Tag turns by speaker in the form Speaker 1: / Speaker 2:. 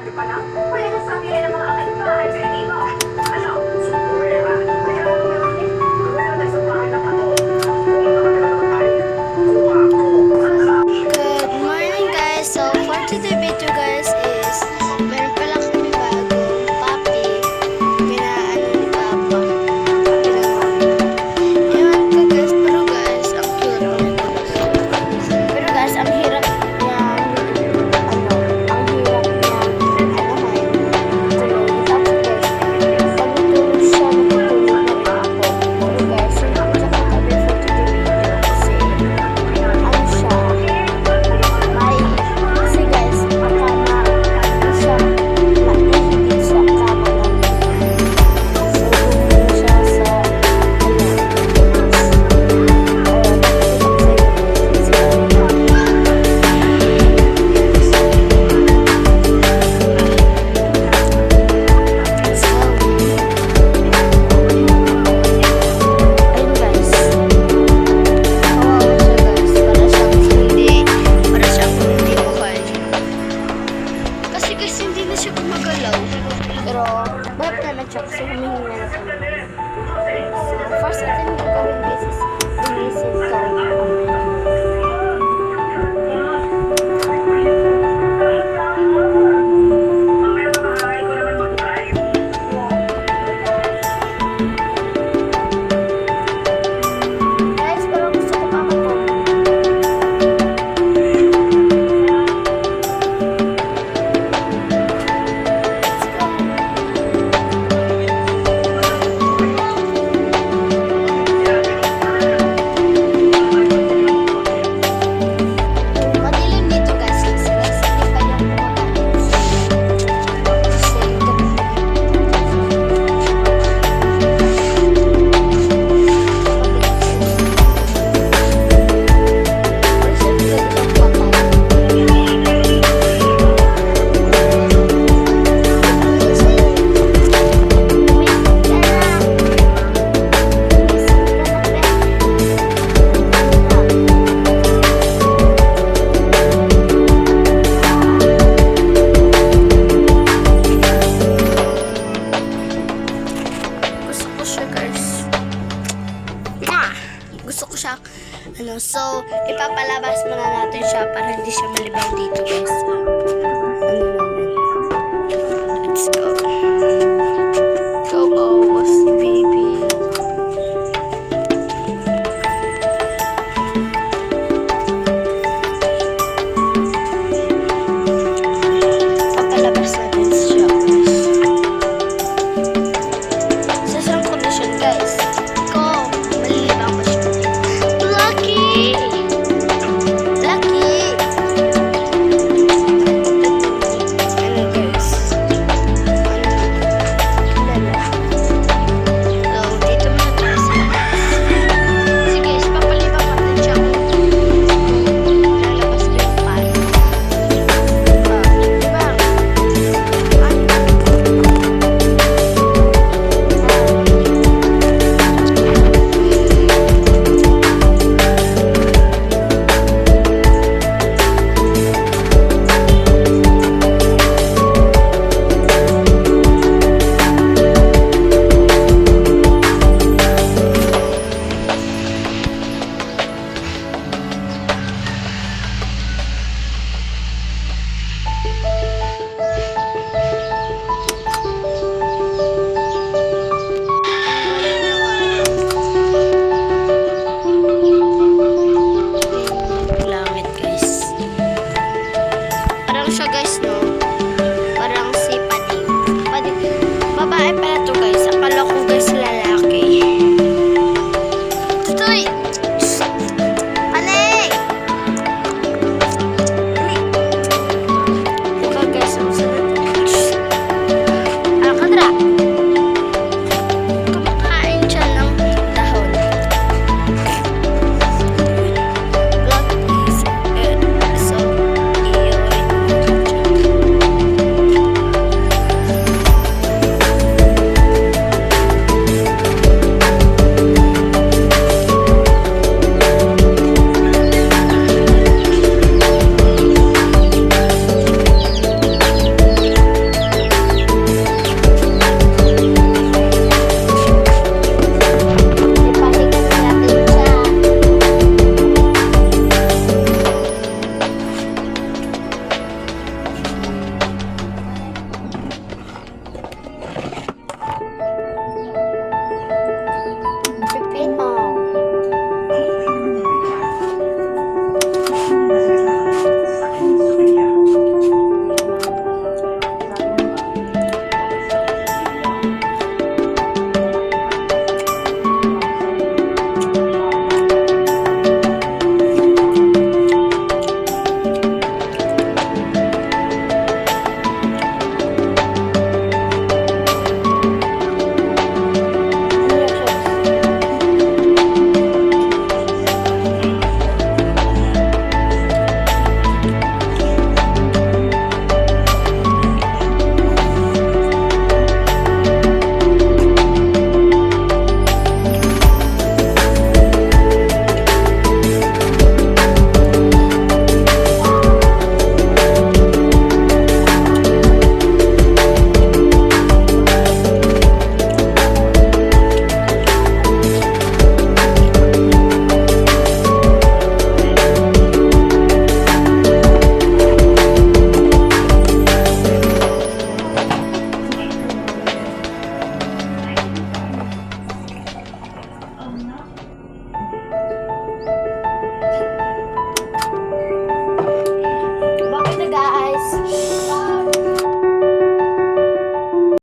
Speaker 1: nyo pa lang? Wala na sabi yan ng mga kapitbahay kayo dito. Ano? Sumpuwera. Kaya lang marami. Wala na sa bahay ng ano. Kung makakalaman tayo. Kuha ko.
Speaker 2: Good morning guys! So for today's video guys is meron pala kami bagong puppy. Pinaano ni Papa. Ewan ko guys, pero guys, ang cute. Pero guys, ang hirap niya, ang hirap niya, tulog. Tapos guys, pag natulog siya, natutulog na rin ako. Pero guys, hindi ko siya katabi for today's video kasi ano siya, kasi guys, baka siya maihigit sa kama lang. So, tumulong siya sa ayun guys. Kawawa siya guys. Para siyang hindi buhay. Kasi guys, hindi na siya gumagalaw. Pero, mahap naman siya kasi humihinga na kami. So, first natin gagawin guys is linisin ko. Guys, parang gusto ko pa matulog. Let's go. Madilim dito guys kasi guys, hindi pa yung kumatapos. Kasi gusto ko siya guys. Gusto ko siya. So, ipapalabas muna natin siya para hindi siya malibang dito guys. Let's go. Go, go, bossy baby. Papalabas natin siya guys. Sa isang condition guys. Go! Malilibang ba siya? Lucky! Lucky! Ano guys? So, dito muna tayo sa kasi guys, papalibang natin siya kung lalabas ba yung palo. Diba? Langit guys. Parang siya guys no. Parang si Pading. Pading. Babae pala